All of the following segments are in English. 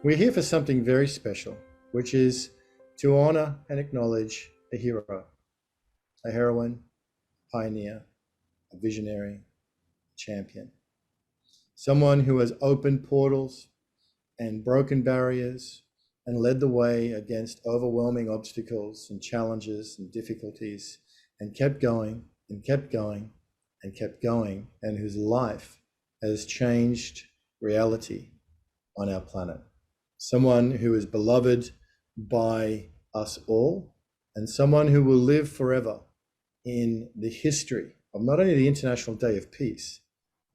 We're here for something very special, which is to honor and acknowledge a hero, a heroine, pioneer, a visionary, champion. Someone who has opened portals and broken barriers and led the way against overwhelming obstacles and challenges and difficulties and kept going and kept going and kept going, and whose life has changed reality on our planet. Someone who is beloved by us all, and someone who will live forever in the history of not only the International Day of Peace,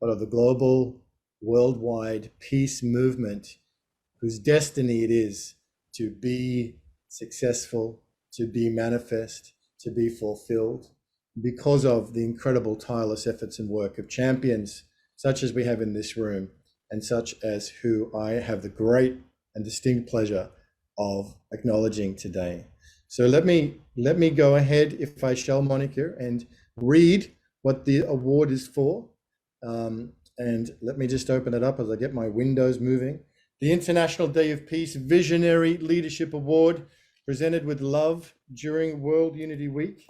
but of the global, worldwide peace movement, whose destiny it is to be successful, to be manifest, to be fulfilled, because of the incredible tireless efforts and work of champions such as we have in this room, and such as who I have the great and distinct pleasure of acknowledging today. So let me go ahead, if I shall, Monica, and read what the award is for. And let me just open it up as I get my windows moving. The International Day of Peace Visionary Leadership Award, presented with love during World Unity Week,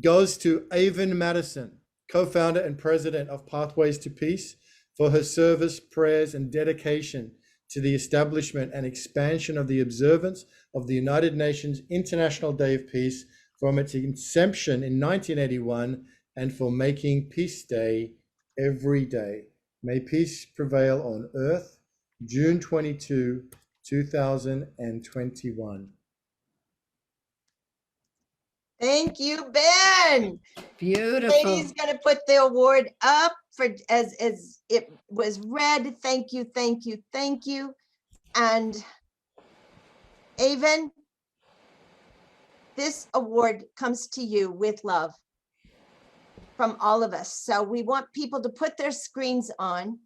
goes to Avon Mattison, co-founder and president of Pathways to Peace, for her service, prayers, and dedication to the establishment and expansion of the observance of the United Nations International Day of Peace from its inception in 1981, and for making Peace Day every day. May peace prevail on earth, June 22, 2021. Thank you, Ben. Beautiful. Katie's going to put the award up for as it was read. Thank you, thank you, thank you. And Avon, this award comes to you with love from all of us. So we want people to put their screens on,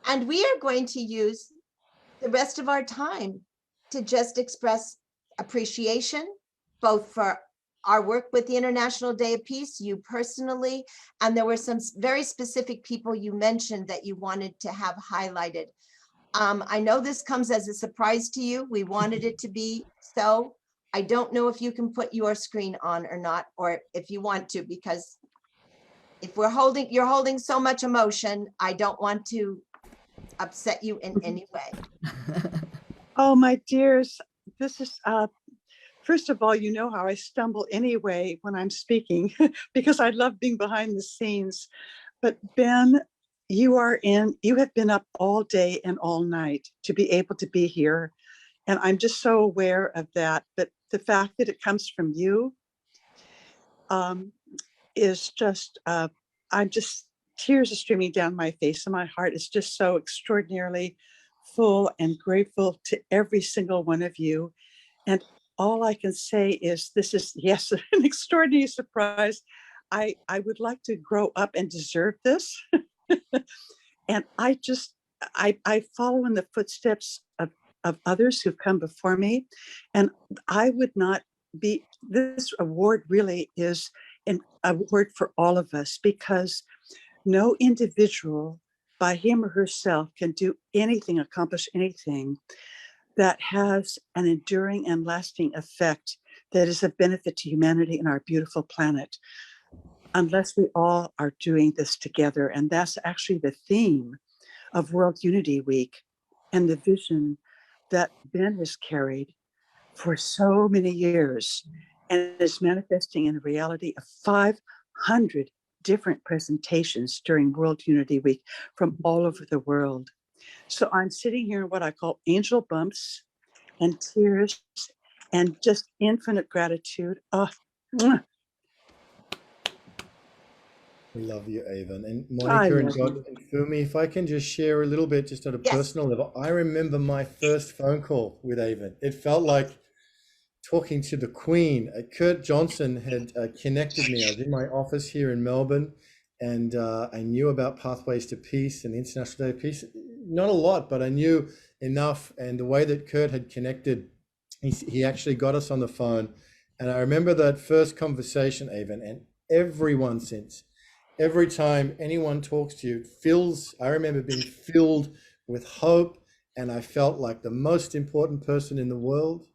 and we are going to use the rest of our time to just express appreciation, both for our work with the International Day of Peace, you personally, and there were some very specific people you mentioned that you wanted to have highlighted. I know this comes as a surprise to you. We wanted it to be so. I don't know if you can put your screen on or not, or if you want to, because if you're holding so much emotion, I don't want to upset you in any way. Oh, my dears, this is, first of all, you know how I stumble anyway when I'm speaking because I love being behind the scenes. But Ben, you have been up all day and all night to be able to be here. And I'm just so aware of that. But the fact that it comes from you is just, tears are streaming down my face, and my heart is just so extraordinarily full and grateful to every single one of you. And all I can say is this is, yes, an extraordinary surprise. I would like to grow up and deserve this. And I follow in the footsteps of others who've come before me. And I would not be, this award really is an award for all of us, because no individual by him or herself can do anything, accomplish anything that has an enduring and lasting effect that is of benefit to humanity and our beautiful planet, unless we all are doing this together. And that's actually the theme of World Unity Week and the vision that Ben has carried for so many years, and is manifesting in the reality of 500 different presentations during World Unity Week from all over the world. So I'm sitting here in what I call angel bumps and tears and just infinite gratitude. Oh, mwah. We love you, Avon. And Monica and God and Fumi, if I can just share a little bit, just at a personal level, I remember my first phone call with Avon. It felt like talking to the Queen. Kurt Johnson had connected me. I was in my office here in Melbourne, and I knew about Pathways to Peace and the International Day of Peace. Not a lot, but I knew enough. And the way that Kurt had connected, he actually got us on the phone. And I remember that first conversation, Avon, and everyone since. Every time anyone talks to you, I remember being filled with hope and I felt like the most important person in the world.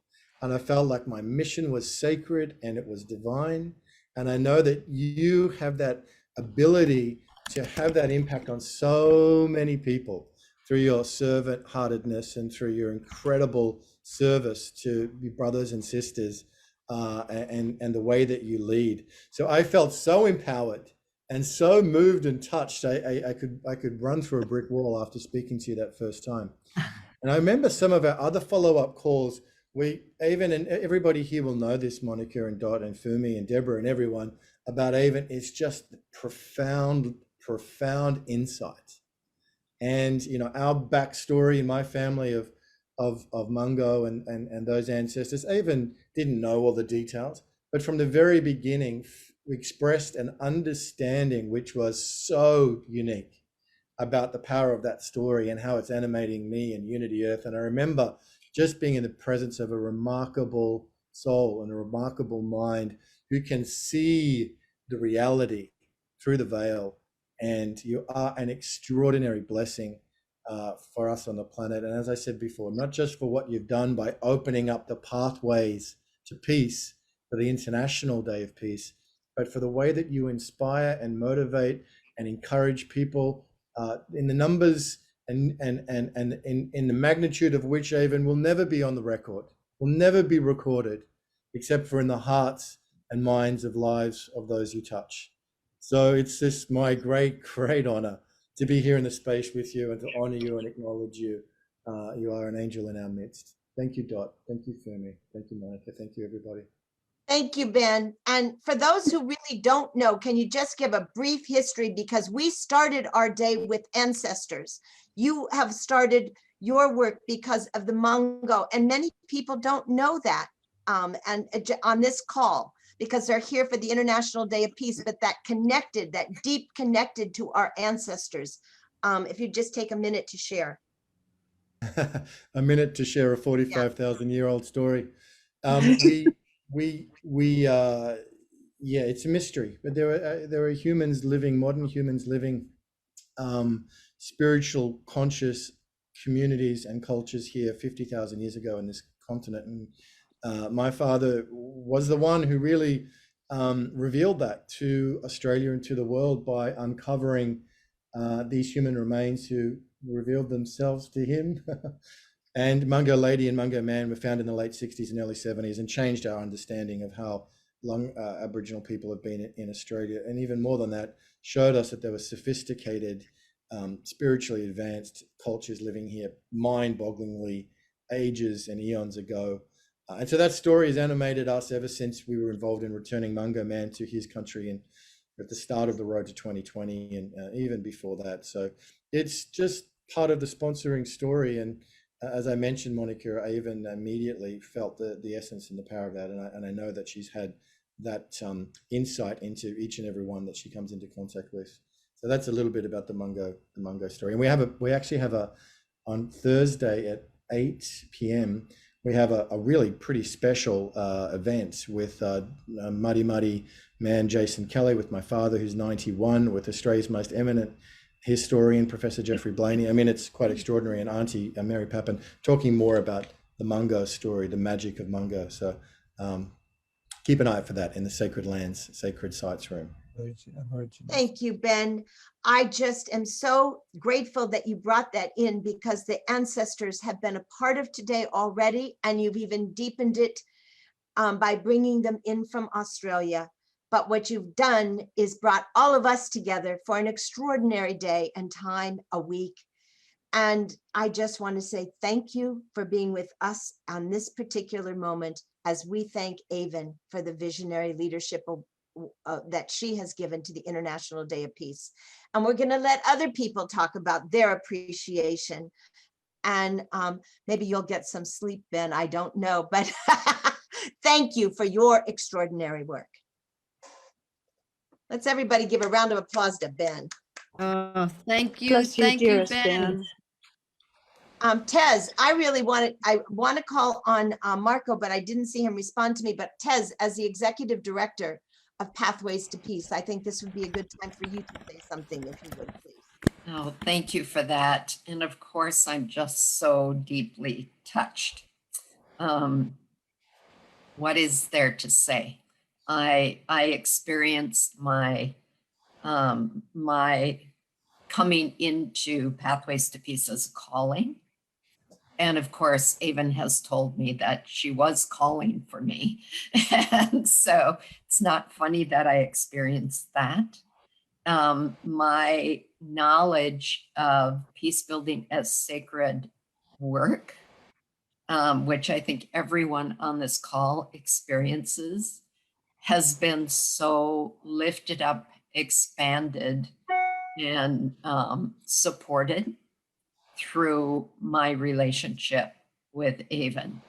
And I felt like my mission was sacred and it was divine. And I know that you have that ability to have that impact on so many people through your servant heartedness and through your incredible service to your brothers and sisters, and the way that you lead. So I felt so empowered and so moved and touched. I could run through a brick wall after speaking to you that first time. And I remember some of our other follow-up calls. Avon, and everybody here will know this, Monica and Dot and Fumi and Deborah and everyone, about Avon. It's just profound insight. And our backstory in my family of Mungo and those ancestors, Avon didn't know all the details, but from the very beginning we expressed an understanding which was so unique about the power of that story and how it's animating me and Unity Earth. And I remember just being in the presence of a remarkable soul and a remarkable mind who can see the reality through the veil. And you are an extraordinary blessing for us on the planet. And as I said before, not just for what you've done by opening up the pathways to peace for the International Day of Peace, but for the way that you inspire and motivate and encourage people in the numbers and in the magnitude of which Avon will never be on the record, will never be recorded, except for in the hearts and minds of lives of those you touch. So it's just my great honor to be here in the space with you and to honor you and acknowledge you. You are an angel in our midst. Thank you, Dot. Thank you, Fumi. Thank you, Monica. Thank you, everybody. Thank you, Ben. And for those who really don't know, can you just give a brief history? Because we started our day with ancestors. You have started your work because of the Mungo, and many people don't know that and on this call, because they're here for the International Day of Peace, but that deep connected to our ancestors. If you just take a minute to share. A minute to share a 45,000-year-old story. Yeah, it's a mystery, but there are humans living, modern humans living, spiritual, conscious communities and cultures here 50,000 years ago in this continent. And my father was the one who really revealed that to Australia and to the world by uncovering these human remains who revealed themselves to him. And Mungo Lady and Mungo Man were found in the late 60s and early 70s and changed our understanding of how long Aboriginal people have been in Australia. And even more than that, showed us that there were sophisticated, spiritually advanced cultures living here, mind-bogglingly ages and eons ago. And so that story has animated us ever since we were involved in returning Mungo Man to his country and at the start of the road to 2020 and even before that. So it's just part of the sponsoring story. And as I mentioned, Monica, Avon immediately felt the essence and the power of that. And I know that she's had that insight into each and every one that she comes into contact with. So that's a little bit about the Mungo story. And we actually have on Thursday at 8 p.m, we have a really pretty special event with Muddy man Jason Kelly, with my father who's 91, with Australia's most eminent historian, Professor Jeffrey Blaney. I mean, it's quite extraordinary. And Auntie Mary Pappen talking more about the Mungo story, the magic of Mungo. So keep an eye out for that in the Sacred Lands, Sacred Sites room. Thank you, Ben. I just am so grateful that you brought that in, because the ancestors have been a part of today already, and you've even deepened it by bringing them in from Australia. But what you've done is brought all of us together for an extraordinary day and time a week. And I just want to say thank you for being with us on this particular moment, as we thank Avon for the visionary leadership that she has given to the International Day of Peace. And we're going to let other people talk about their appreciation. And maybe you'll get some sleep, Ben, I don't know, but thank you for your extraordinary work. Let's everybody give a round of applause to Ben. Oh, thank you. Bless you, Thank you, dearest Ben. Tez, I want to call on Marco, but I didn't see him respond to me. But Tez, as the executive director of Pathways to Peace, I think this would be a good time for you to say something, if you would, please. Oh, thank you for that. And of course, I'm just so deeply touched. What is there to say? I experienced my my coming into Pathways to Peace as a calling. And of course, Avon has told me that she was calling for me. And so it's not funny that I experienced that. My knowledge of peace building as sacred work, which I think everyone on this call experiences, has been so lifted up, expanded, and supported through my relationship with Avon.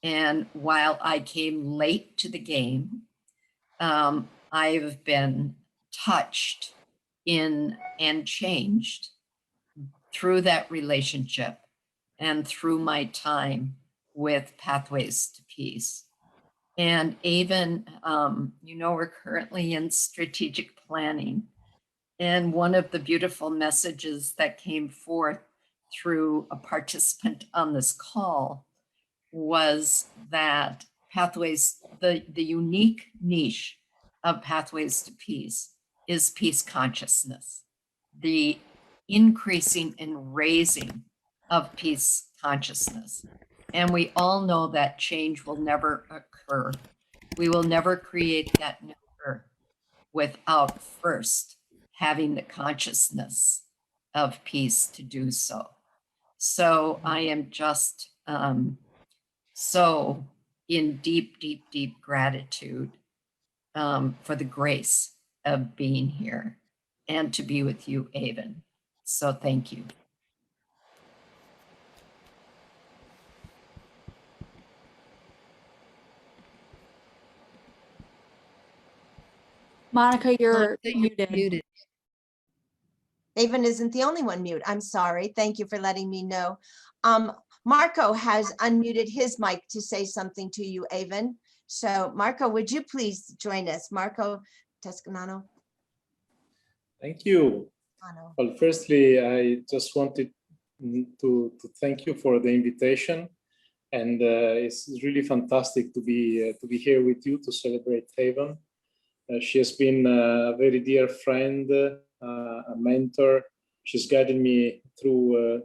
And while I came late to the game, I've been touched in and changed through that relationship and through my time with Pathways to Peace. And Avon, we're currently in strategic planning. And one of the beautiful messages that came forth through a participant on this call was that Pathways, the unique niche of Pathways to Peace is peace consciousness, the increasing and raising of peace consciousness. And we all know that change will never occur. We will never create that new earth without first having the consciousness of peace to do so. So I am just so in deep, deep, deep gratitude for the grace of being here and to be with you, Avon. So thank you. Monica, you're Monica, muted. Avon isn't the only one mute. I'm sorry. Thank you for letting me know. Marco has unmuted his mic to say something to you, Avon. So Marco, would you please join us? Marco Toscanano. Thank you. Well, firstly, I just wanted to thank you for the invitation. And it's really fantastic to be here with you to celebrate Avon. She has been a very dear friend, a mentor. She's guided me through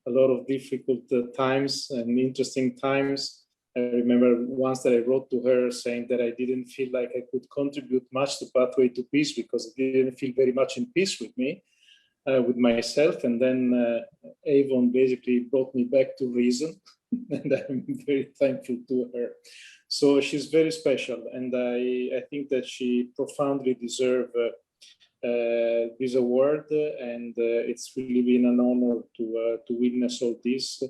a lot of difficult times and interesting times. I remember once that I wrote to her saying that I didn't feel like I could contribute much to Pathway to Peace because I didn't feel very much in peace with me, with myself. And then Avon basically brought me back to reason. And I'm very thankful to her. So she's very special, and I think that she profoundly deserves this award, and it's really been an honor to witness all this,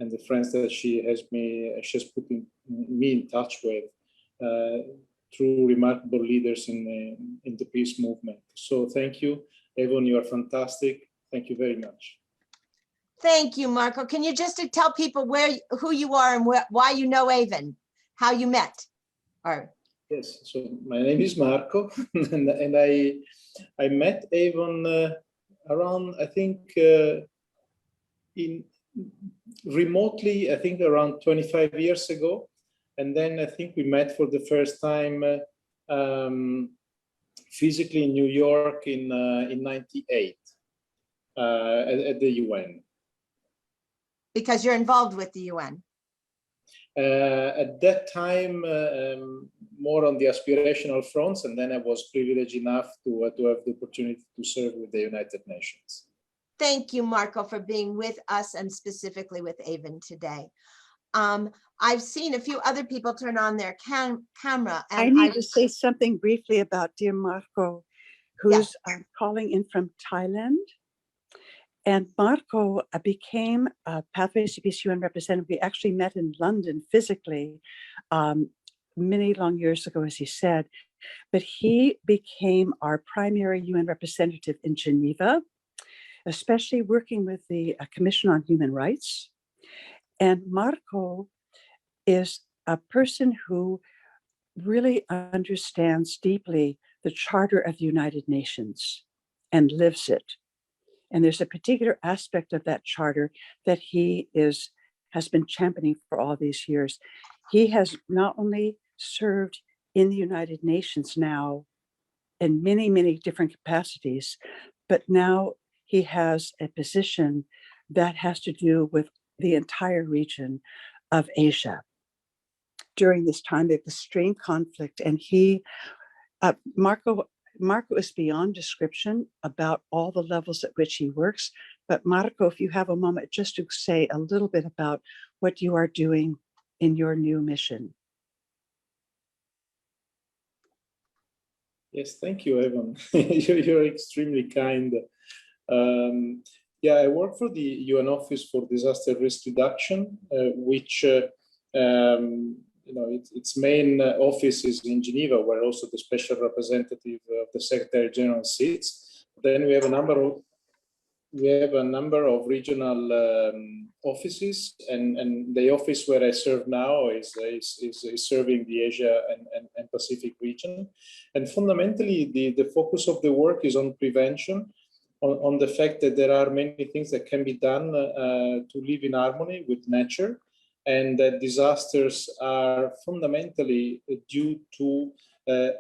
and the friends that she has put me in touch with, true remarkable leaders in the peace movement. So thank you, Avon. You are fantastic. Thank you very much. Thank you, Marco. Can you just tell people who you are and why you know Avon, how you met? Or yes, so my name is Marco, and I met Avon around, I think, remotely, I think around 25 years ago, and then I think we met for the first time physically in New York in '98 at the UN. because you're involved with the UN. At that time, more on the aspirational fronts, and then I was privileged enough to have the opportunity to serve with the United Nations. Thank you, Marco, for being with us and specifically with Avon today. I've seen a few other people turn on their camera. And I need to say something briefly about dear Marco, who's calling in from Thailand. And Marco became a Pathways to Peace UN representative. We actually met in London physically many long years ago, as he said. But he became our primary UN representative in Geneva, especially working with the Commission on Human Rights. And Marco is a person who really understands deeply the Charter of the United Nations and lives it. And there's a particular aspect of that charter that he has been championing for all these years. He has not only served in the United Nations now in many, many different capacities, but now he has a position that has to do with the entire region of Asia during this time of extreme conflict. And Marco is beyond description about all the levels at which he works. But Marco, if you have a moment just to say a little bit about what you are doing in your new mission. Yes, thank you, Avon. You're extremely kind. Yeah, I work for the UN Office for Disaster Risk Reduction, which its main office is in Geneva, where also the special representative of the Secretary General sits. Then we have a number of regional offices, and the office where I serve now is serving the Asia and Pacific region. And fundamentally, the focus of the work is on prevention, on the fact that there are many things that can be done to live in harmony with nature, and that disasters are fundamentally due to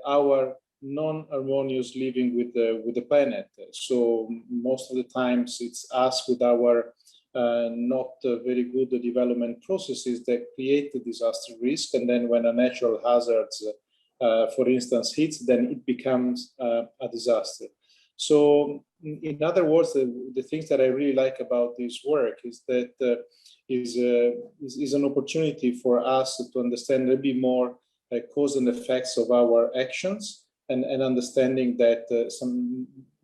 our non-harmonious living with the planet. So most of the times it's us with our not very good development processes that create the disaster risk, and then when a natural hazard, for instance, hits, then it becomes a disaster. So in other words, the things that I really like about this work is that is an opportunity for us to understand a little bit more cause and effects of our actions, and understanding that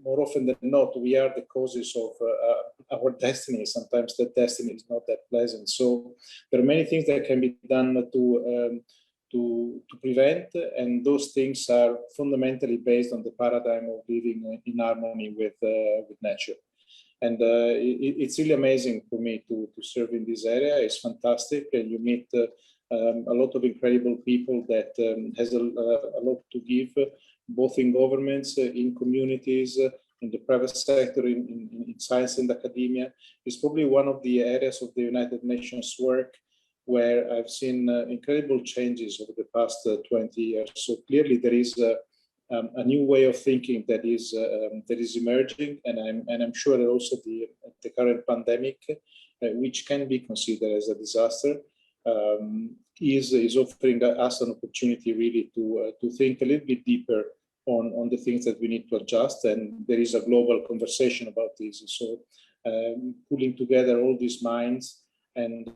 more often than not, we are the causes of our destiny. Sometimes the destiny is not that pleasant. So there are many things that can be done to prevent, and those things are fundamentally based on the paradigm of living in harmony with nature. And it's really amazing for me to serve in this area. It's fantastic, and you meet a lot of incredible people that has a lot to give, both in governments, in communities, in the private sector, in science and academia. It's probably one of the areas of the United Nations work where I've seen incredible changes over the past 20 years. So clearly there is a new way of thinking that is emerging, and I'm sure that also the current pandemic, which can be considered as a disaster, is offering us an opportunity really to think a little bit deeper on the things that we need to adjust, and there is a global conversation about this. So pulling together all these minds, and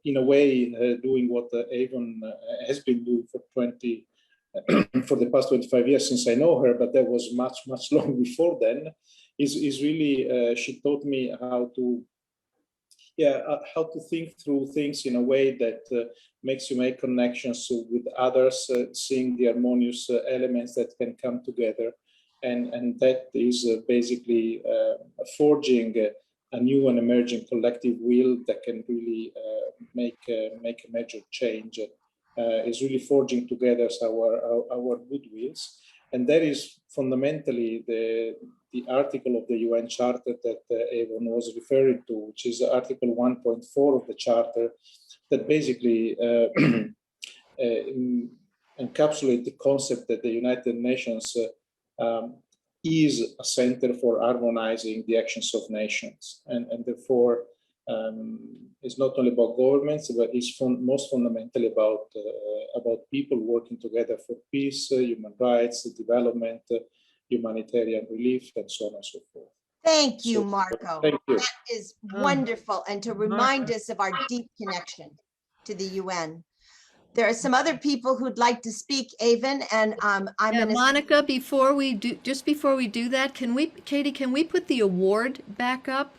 in a way doing what Avon has been doing for the past 25 years since I know her, but that was much long before then, is really, she taught me how to think through things in a way that makes you make connections with others, seeing the harmonious elements that can come together. And that is basically forging a new and emerging collective will that can really make a major change. Is really forging together our goodwills. And that is fundamentally the article of the UN Charter that Avon was referring to, which is Article 1.4 of the Charter, that basically encapsulate the concept that the United Nations is a center for harmonizing the actions of nations, and therefore it's not only about governments, but it's most fundamentally about people working together for peace, human rights, development, humanitarian relief, and so on and so forth. Thank you, Marco. Thank you. That is wonderful, and to remind us of our deep connection to the UN. There are some other people who'd like to speak, Avon, and I'm going to. Monica, before we do that, Katie, can we put the award back up?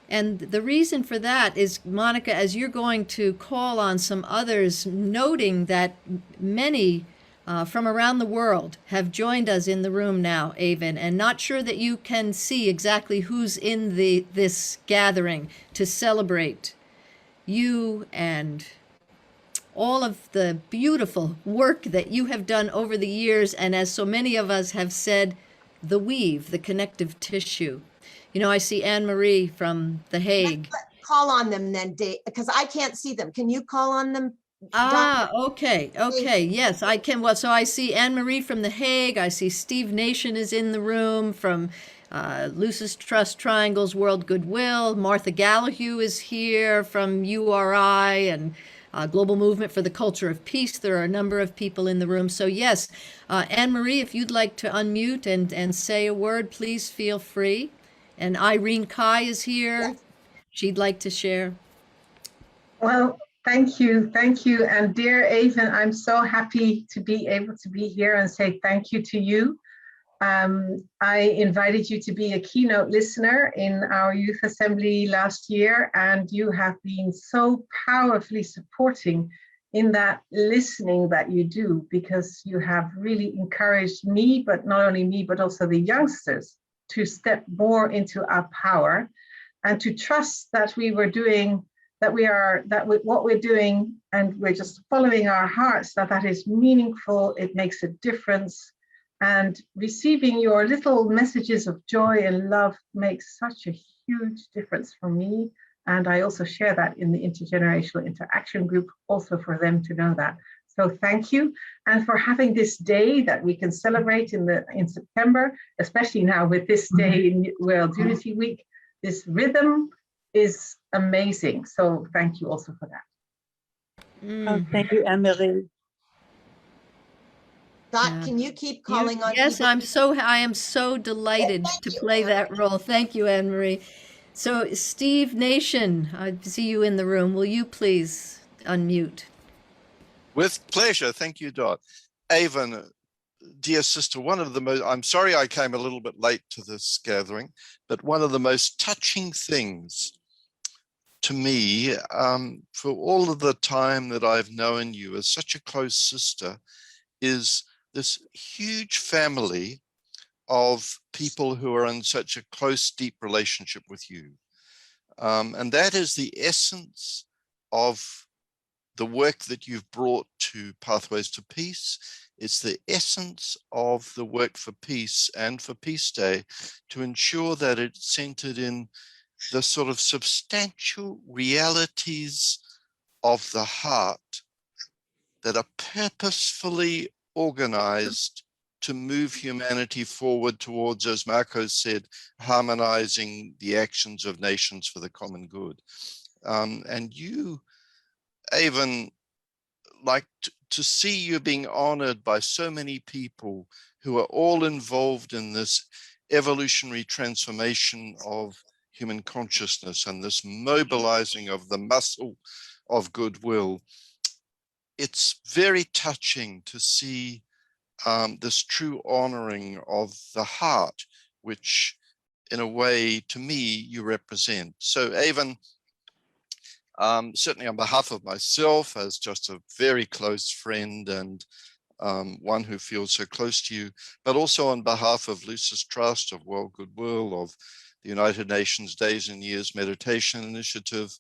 And the reason for that is, Monica, as you're going to call on some others, noting that many from around the world have joined us in the room now, Avon, and not sure that you can see exactly who's in this gathering to celebrate you and all of the beautiful work that you have done over the years. And as so many of us have said, the weave, the connective tissue. You know, I see Anne Marie from The Hague. Call on them then, Dave, because I can't see them. Can you call on them? Ah, okay, okay, yes, I can. Well, so I see Anne Marie from The Hague. I see Steve Nation is in the room from Lucis Trust Triangles World Goodwill. Martha Gallahue is here from URI and Global Movement for the Culture of Peace. There are a number of people in the room. So yes, Anne Marie, if you'd like to unmute and say a word, please feel free. And Irene Kai is here. She'd like to share. Well, thank you. Thank you. And dear Avon, I'm so happy to be able to be here and say thank you to you. I invited you to be a keynote listener in our youth assembly last year, and you have been so powerfully supporting in that listening that you do, because you have really encouraged me, but not only me, but also the youngsters to step more into our power and to trust that we were doing what we're doing, and we're just following our hearts, that is meaningful, it makes a difference. And receiving your little messages of joy and love makes such a huge difference for me. And I also share that in the intergenerational interaction group, also for them to know that. So thank you. And for having this day that we can celebrate in September, especially now with this day in World Unity Week, this rhythm is amazing. So thank you also for that. Thank you, Anne-Marie. Dot, can you keep calling on Yes, people? I am so delighted to play that role. Thank you, Anne Marie. So, Steve Nation, I see you in the room. Will you please unmute? With pleasure. Thank you, Dot. Avon, dear sister, one of the most, I'm sorry I came a little bit late to this gathering, but one of the most touching things to me, for all of the time that I've known you as such a close sister, is this huge family of people who are in such a close, deep relationship with you. And that is the essence of the work that you've brought to Pathways to Peace. It's the essence of the work for peace and for Peace Day, to ensure that it's centered in the sort of substantial realities of the heart that are purposefully organized to move humanity forward towards, as Marco said, harmonizing the actions of nations for the common good. And you, Avon, like to see you being honored by so many people who are all involved in this evolutionary transformation of human consciousness and this mobilizing of the muscle of goodwill. It's very touching to see this true honoring of the heart, which in a way, to me, you represent. So Avon, certainly on behalf of myself as just a very close friend and one who feels so close to you, but also on behalf of Lucis Trust, of World Goodwill, of the United Nations Days and Years Meditation Initiative,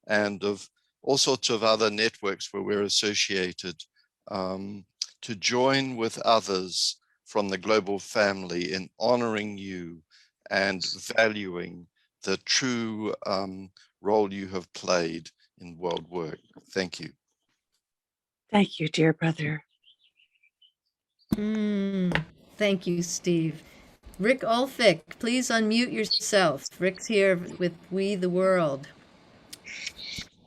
and of all sorts of other networks where we're associated, to join with others from the global family in honoring you and valuing the true role you have played in world work. Thank you. Thank you, dear brother. Thank you, Steve. Rick Ulfik, please unmute yourself. Rick's here with We the World.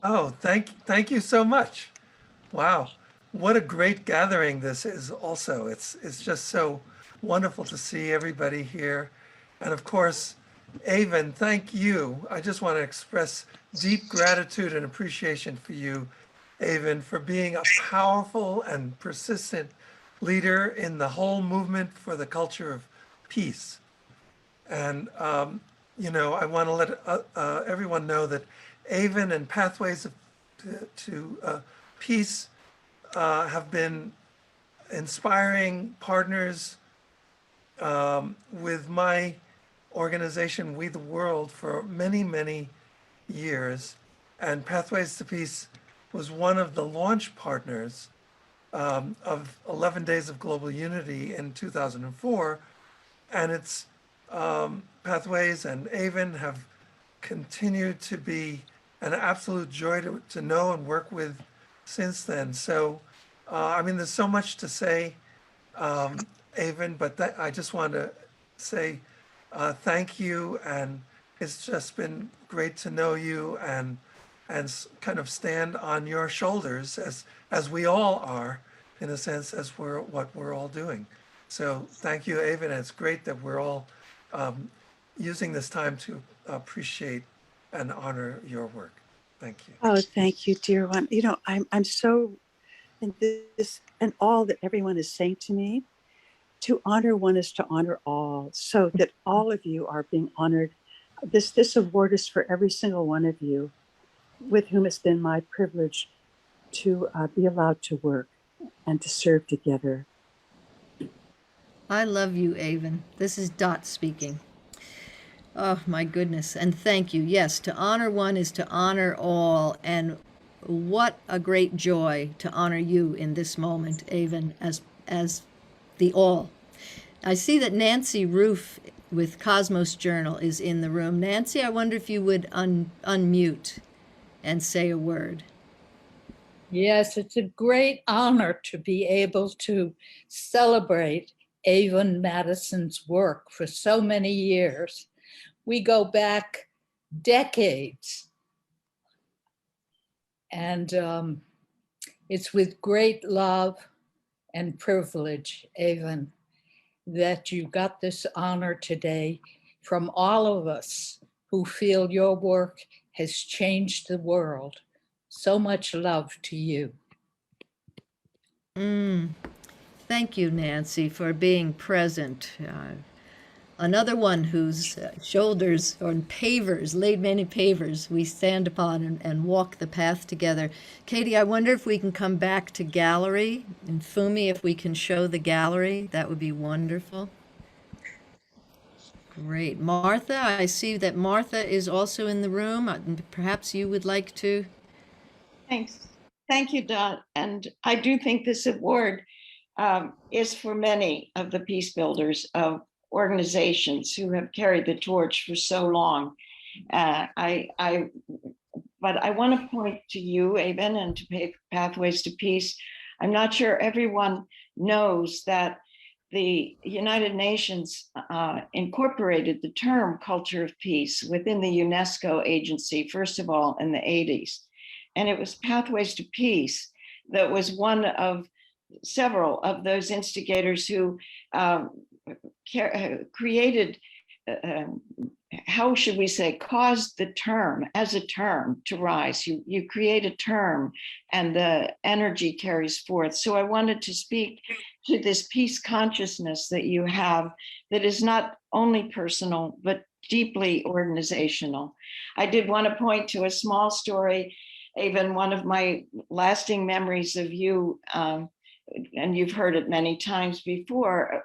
Oh, thank you so much. Wow, what a great gathering this is also. It's just so wonderful to see everybody here. And of course, Avon, thank you. I just want to express deep gratitude and appreciation for you, Avon, for being a powerful and persistent leader in the whole movement for the culture of peace. And, you know, I want to let everyone know that Avon and Pathways to Peace have been inspiring partners with my organization, We the World, for many, many years. And Pathways to Peace was one of the launch partners of 11 Days of Global Unity in 2004, and it's Pathways and Avon have continued to be an absolute joy to know and work with since then. So, I mean, there's so much to say, Avon, but I just want to say thank you, and it's just been great to know you and kind of stand on your shoulders as we all are, in a sense, as what we're all doing. So thank you, Avon. It's great that we're all using this time to appreciate and honor your work. Thank you. Oh, thank you, dear one. You know, I'm so in this and all that everyone is saying to me. To honor one is to honor all, so that all of you are being honored. This award is for every single one of you, with whom it's been my privilege to be allowed to work and to serve together. I love you, Avon. This is Dot speaking. Oh, my goodness. And thank you. Yes, to honor one is to honor all. And what a great joy to honor you in this moment, Avon, as the all. I see that Nancy Roof with Cosmos Journal is in the room. Nancy, I wonder if you would unmute and say a word. Yes, it's a great honor to be able to celebrate Avon Mattison's work for so many years. We go back decades. And it's with great love and privilege, Avon, that you got this honor today from all of us who feel your work has changed the world. So much love to you. Thank you, Nancy, for being present. Another one whose shoulders or pavers, laid many pavers, we stand upon and walk the path together. Katie, I wonder if we can come back to gallery, and Fumi, if we can show the gallery, that would be wonderful. Great. Martha, I see that Martha is also in the room. Perhaps you would like to. Thanks. Thank you, Dot. And I do think this award is for many of the peace builders of organizations who have carried the torch for so long. But I want to point to you, Avon, and to Pathways to Peace. I'm not sure everyone knows that the United Nations incorporated the term culture of peace within the UNESCO agency, first of all, in the 80s. And it was Pathways to Peace that was one of several of those instigators who created, how should we say, caused the term as a term to rise. You create a term and the energy carries forth. So I wanted to speak to this peace consciousness that you have that is not only personal, but deeply organizational. I did want to point to a small story. Even one of my lasting memories of you, and you've heard it many times before,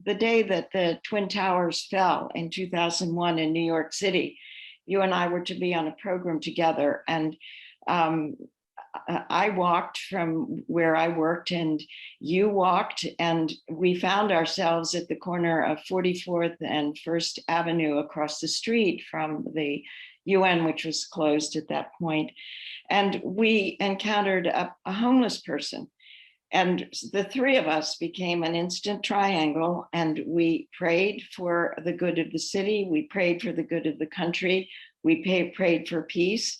the day that the Twin Towers fell in 2001 in New York City, you and I were to be on a program together. And I walked from where I worked and you walked, and we found ourselves at the corner of 44th and First Avenue across the street from the UN, which was closed at that point. And we encountered a homeless person. And the three of us became an instant triangle, and we prayed for the good of the city. We prayed for the good of the country. We prayed for peace.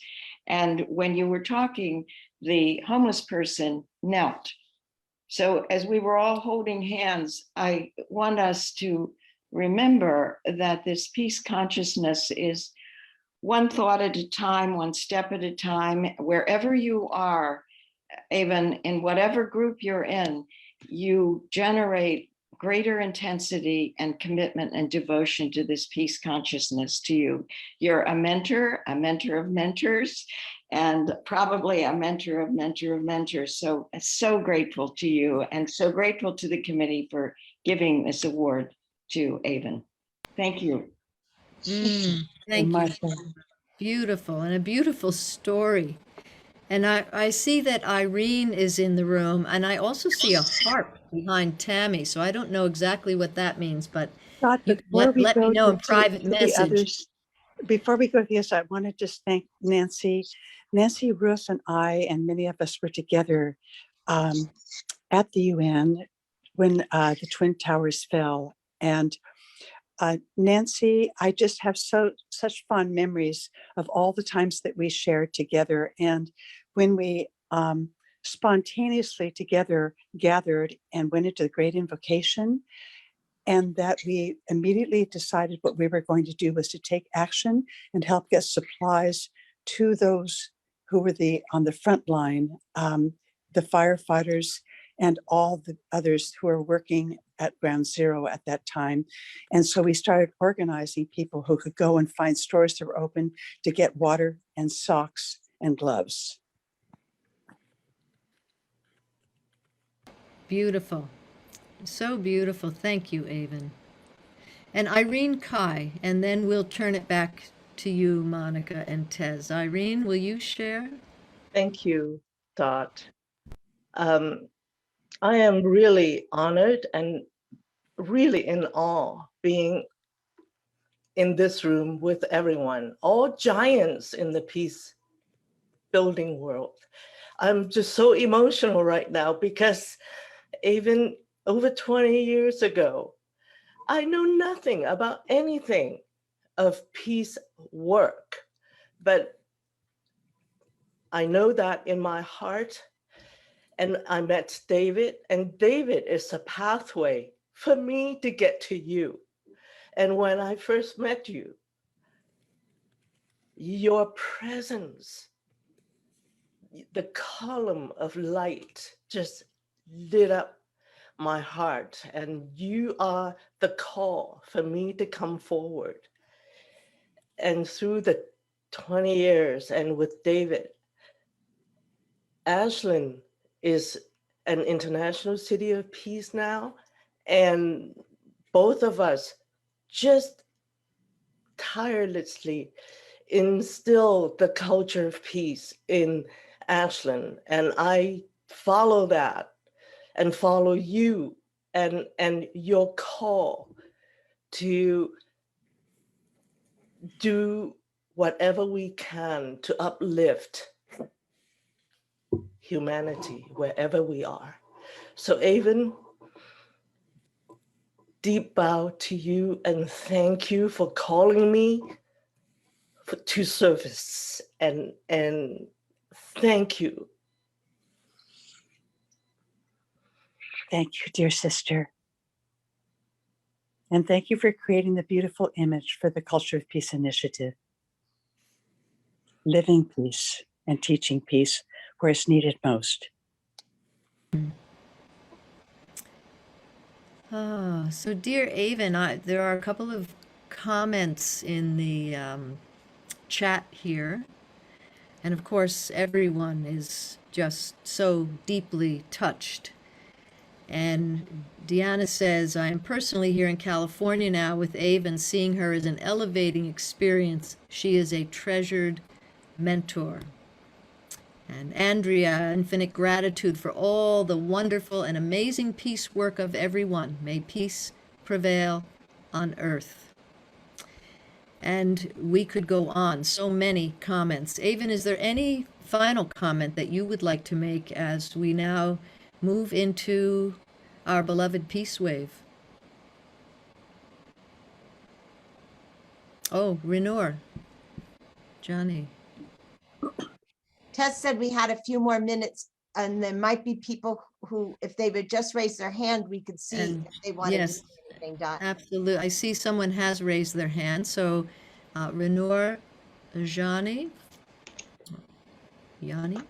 And when you were talking, the homeless person knelt. So as we were all holding hands, I want us to remember that this peace consciousness is one thought at a time, one step at a time. Wherever you are, even in whatever group you're in, you generate greater intensity and commitment and devotion to this peace consciousness to you. You're a mentor of mentors, and probably a mentor of mentors. So grateful to you, and so grateful to the committee for giving this award to Avon. Thank you. Thank you. Beautiful, and a beautiful story. And I see that Irene is in the room, and I also see a harp behind Tammy, so I don't know exactly what that means, but Scott, You can before we let me go know in to private the message. others, before we go to this, I want to just thank Nancy. Nancy, Ruth, and I, and many of us were together at the UN when the Twin Towers fell. And Nancy, I just have such fond memories of all the times that we shared together. And when we spontaneously together gathered and went into the Great Invocation, and that we immediately decided what we were going to do was to take action and help get supplies to those who were on the front line, the firefighters and all the others who were working at Ground Zero at that time. And so we started organizing people who could go and find stores that were open to get water and socks and gloves. Beautiful. So beautiful. Thank you, Avon. And Irene Kai, and then we'll turn it back to you, Monica and Tez. Irene, will you share? Thank you, Dot. I am really honored and really in awe being in this room with everyone, all giants in the peace building world. I'm just so emotional right now because even over 20 years ago, I knew nothing about anything of peace work, but I know that in my heart. And I met David, and David is a pathway for me to get to you. And when I first met you, your presence, the column of light just lit up my heart. And you are the call for me to come forward. And through the 20 years and with David, Ashland is an international city of peace now. And both of us just tirelessly instill the culture of peace in Ashland. And I follow that and follow you and your call to do whatever we can to uplift humanity wherever we are. So Avon, deep bow to you and thank you for calling me to service and thank you. Thank you, dear sister. And thank you for creating the beautiful image for the Culture of Peace Initiative. Living peace and teaching peace where it's needed most. So dear Avon, there are a couple of comments in the chat here. And of course, everyone is just so deeply touched. And Deanna says, I am personally here in California now with Avon, seeing her as an elevating experience. She is a treasured mentor. And Andrea, infinite gratitude for all the wonderful and amazing peace work of everyone. May peace prevail on earth. And we could go on, so many comments. Avon, is there any final comment that you would like to make as we now move into our beloved peace wave? Oh, Renor. Johnny. Tess said we had a few more minutes, and there might be people who, if they would just raise their hand, we could see And if they wanted yes, to say anything, Dot. absolutely. I see someone has raised their hand. So Renor, Johnny. Yanni?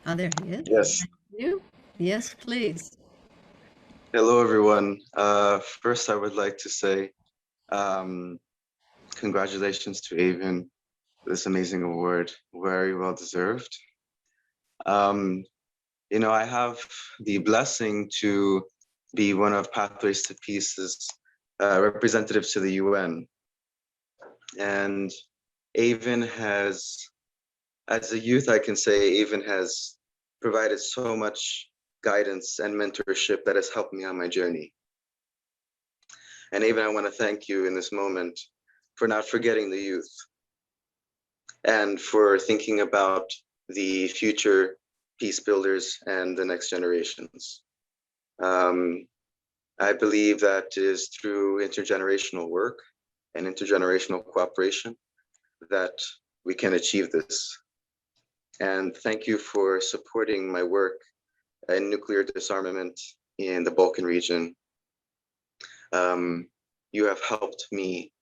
Oh, there he is. Yes. You? Yes, please. Hello, everyone. First, I would like to say congratulations to Avon for this amazing award. Very well deserved. You know, I have the blessing to be one of Pathways to Peace's representatives to the UN. And Avon has, as a youth, I can say Avon has provided so much guidance and mentorship that has helped me on my journey. And Avon, I want to thank you in this moment for not forgetting the youth and for thinking about the future peace builders and the next generations. I believe that it is through intergenerational work and intergenerational cooperation that we can achieve this. And thank you for supporting my work in nuclear disarmament in the Balkan region. You have helped me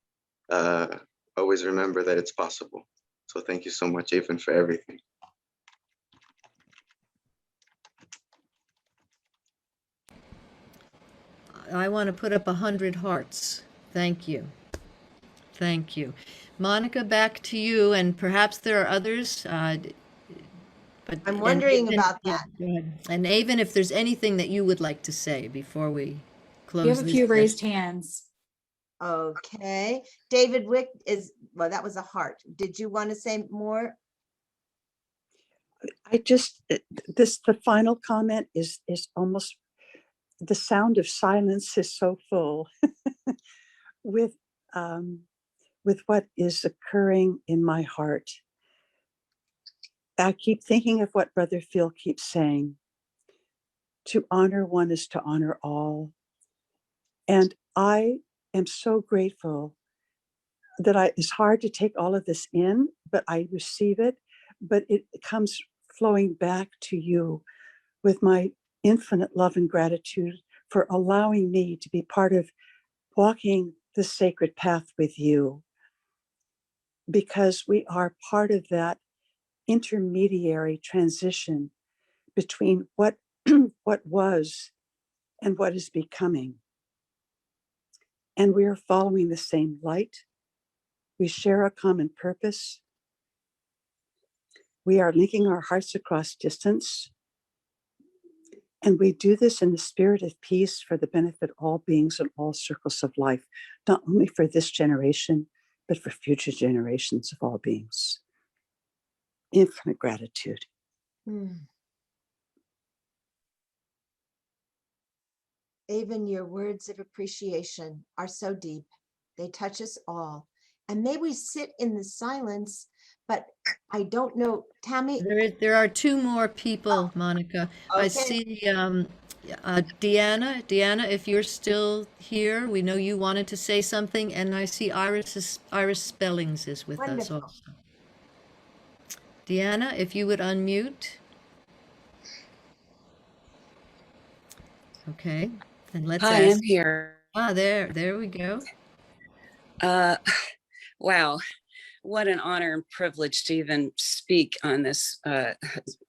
always remember that it's possible. So thank you so much, Avon, for everything. I want to put up 100 hearts. Thank you. Thank you. Monica, back to you, and perhaps there are others. But I'm wondering Avon, about yeah, that. go ahead. And Avon, if there's anything that you would like to say before we close We have a this few session. raised hands. Okay. David Wick is, well, that was a heart. Did you want to say more? The final comment is almost, the sound of silence is so full with what is occurring in my heart. I keep thinking of what Brother Phil keeps saying. To honor one is to honor all. And I am so grateful that it's hard to take all of this in, but I receive it, but it comes flowing back to you with my infinite love and gratitude for allowing me to be part of walking the sacred path with you, because we are part of that intermediary transition between what was and what is becoming. And we are following the same light. We share a common purpose. We are linking our hearts across distance. And we do this in the spirit of peace for the benefit of all beings in all circles of life, not only for this generation, but for future generations of all beings. Infinite gratitude. Avon, your words of appreciation are so deep. They touch us all. And may we sit in the silence, but I don't know, Tammy. There are two more people, Monica. Okay. I see Deanna. Deanna, if you're still here, we know you wanted to say something, and I see Iris Spellings is with us Wonderful. also. Deanna, if you would unmute. Okay, and let's Hi, ask. I'm here. There we go. Wow, what an honor and privilege to even speak on this a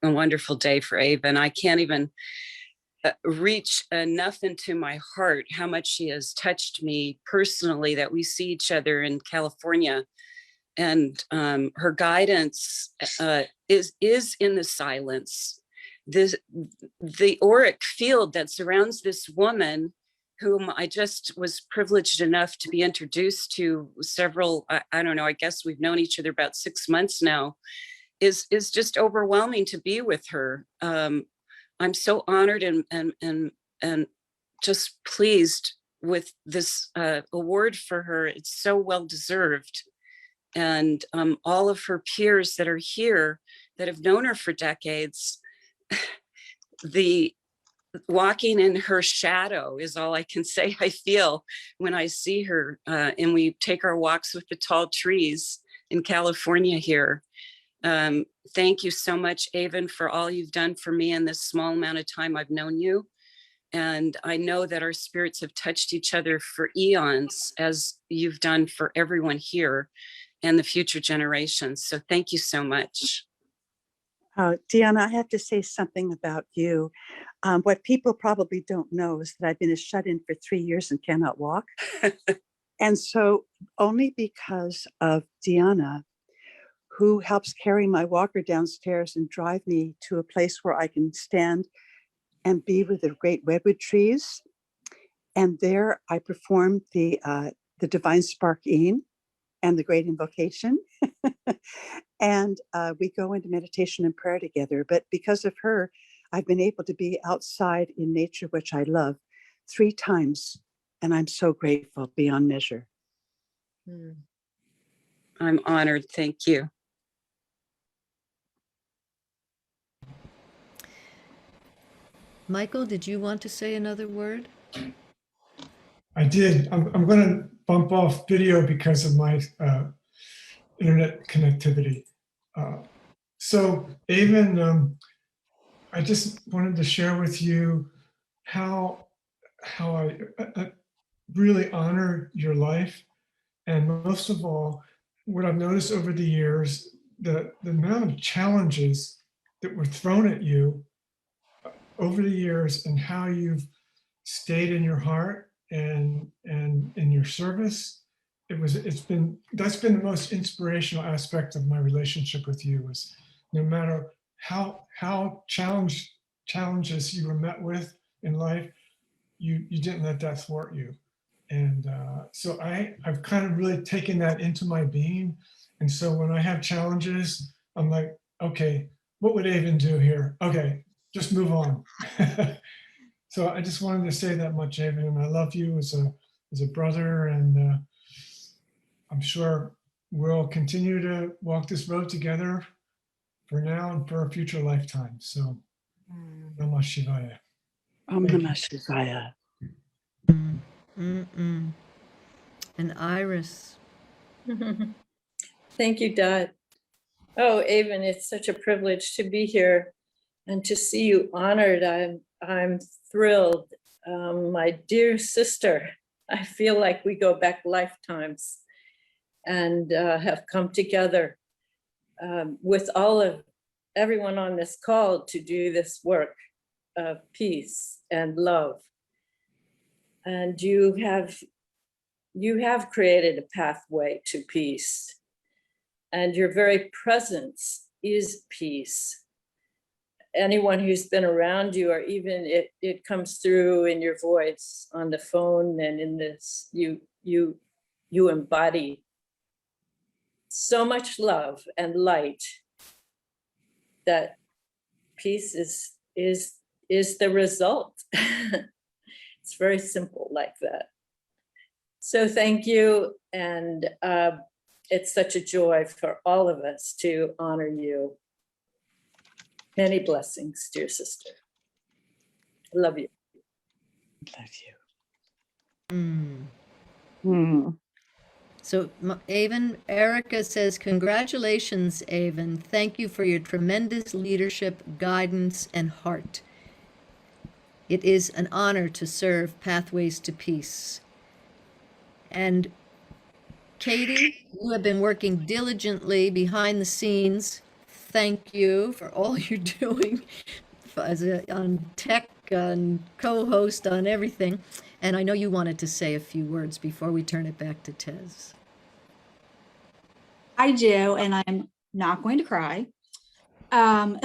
wonderful day for Avon. I can't even reach enough into my heart how much she has touched me personally, that we see each other in California, and her guidance is in the silence. The auric field that surrounds this woman, whom I just was privileged enough to be introduced to several, I don't know, I guess we've known each other about 6 months now, is just overwhelming to be with her. I'm so honored and just pleased with this award for her. It's so well deserved. And all of her peers that are here that have known her for decades, the walking in her shadow is all I can say I feel when I see her, and we take our walks with the tall trees in California here. Thank you so much, Avon, for all you've done for me in this small amount of time I've known you. And I know that our spirits have touched each other for eons, as you've done for everyone here and the future generations. So thank you so much. Deanna, I have to say something about you. What people probably don't know is that I've been a shut-in for 3 years and cannot walk. And so only because of Deanna, who helps carry my walker downstairs and drive me to a place where I can stand and be with the great redwood trees. And there I perform the Divine Spark-in and the Great Invocation. And we go into meditation and prayer together. But because of her, I've been able to be outside in nature, which I love, 3 times And I'm so grateful beyond measure. I'm honored. Thank you. Michael, did you want to say another word? I did. I'm going to bump off video because of my internet connectivity. So, Avon, I just wanted to share with you how I really honor your life, and most of all, what I've noticed over the years, the amount of challenges that were thrown at you over the years, and how you've stayed in your heart and in your service. That's been the most inspirational aspect of my relationship with you, is no matter how challenges you were met with in life, you didn't let that thwart you. And so I've kind of really taken that into my being. And so when I have challenges, I'm like, okay, what would Avon do here? Okay, just move on. So I just wanted to say that much, Avon, and I love you as a brother, and I'm sure we'll continue to walk this road together for now and for a future lifetime. So, Namah Shivaya. Om Thank Namah Shivaya. And Iris. Thank you, Dot. Oh, Avon, it's such a privilege to be here and to see you honored. I'm thrilled. My dear sister, I feel like we go back lifetimes and have come together with everyone on this call to do this work of peace and love. And you have created a pathway to peace, and your very presence is peace. Anyone who's been around you, or even it comes through in your voice on the phone and in this, you embody so much love and light that peace is the result. It's very simple like that. So thank you, and it's such a joy for all of us to honor you. Many blessings, dear sister. I love you. Love you. So Avon, Erica says, congratulations, Avon. Thank you for your tremendous leadership, guidance, and heart. It is an honor to serve Pathways to Peace. And Katie, you have been working diligently behind the scenes. Thank you for all you're doing on tech, on co-host, on everything. And I know you wanted to say a few words before we turn it back to Tez. I do, and I'm not going to cry. I've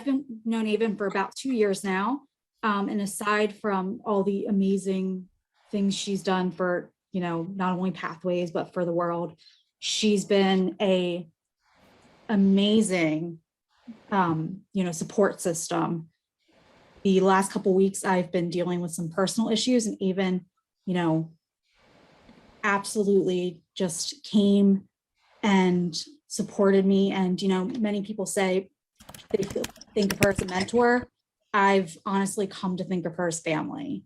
been known Avon for about 2 years now. And aside from all the amazing things she's done for, not only Pathways, but for the world, she's been a amazing, support system. The last couple of weeks, I've been dealing with some personal issues, and Avon, absolutely just came and supported me. And, many people say they think of her as a mentor. I've honestly come to think of her as family.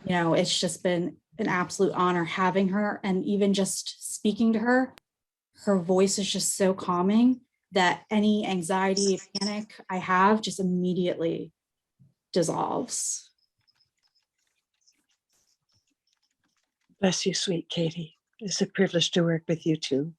It's just been an absolute honor having her, and even just speaking to her. Her voice is just so calming that any anxiety, panic I have just immediately dissolves. Bless you, sweet Katie. It's a privilege to work with you too.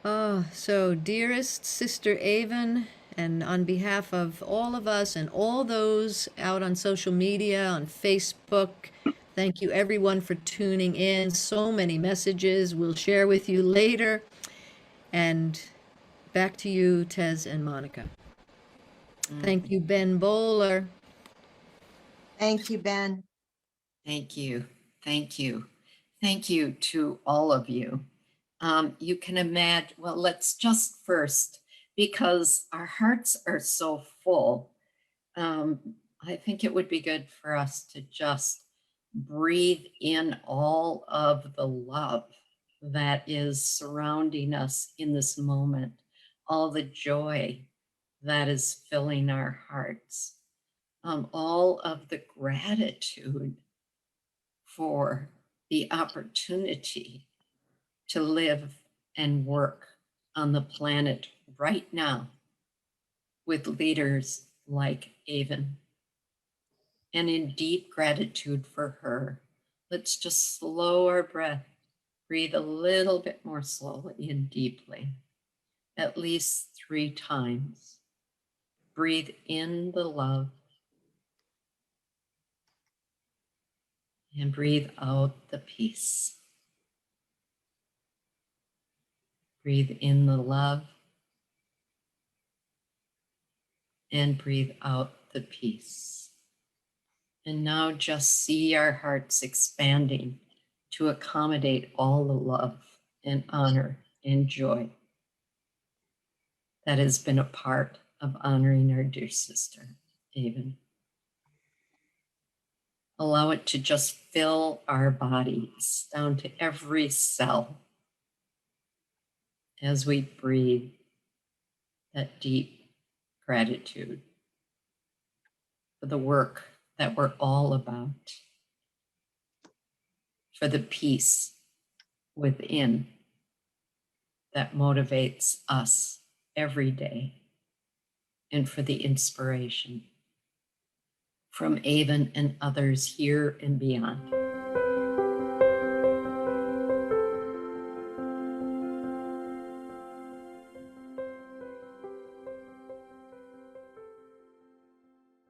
Oh, so dearest Sister Avon, and on behalf of all of us and all those out on social media, on Facebook, thank you everyone for tuning in. So many messages we'll share with you later. And back to you, Tez and Monica. Thank you, Ben Bowler. Thank you, Ben. Thank you. Thank you. Thank you to all of you. You can imagine, well, let's just first, because our hearts are so full, I think it would be good for us to just breathe in all of the love that is surrounding us in this moment, all the joy that is filling our hearts, all of the gratitude for the opportunity to live and work on the planet right now with leaders like Avon. And in deep gratitude for her, let's just slow our breath, breathe a little bit more slowly and deeply, at least 3 times. Breathe in the love and breathe out the peace. Breathe in the love and breathe out the peace. And now just see our hearts expanding to accommodate all the love and honor and joy that has been a part of honoring our dear sister, Avon. Allow it to just fill our bodies down to every cell as we breathe that deep gratitude for the work that we're all about, for the peace within that motivates us every day, and for the inspiration from Avon and others here and beyond.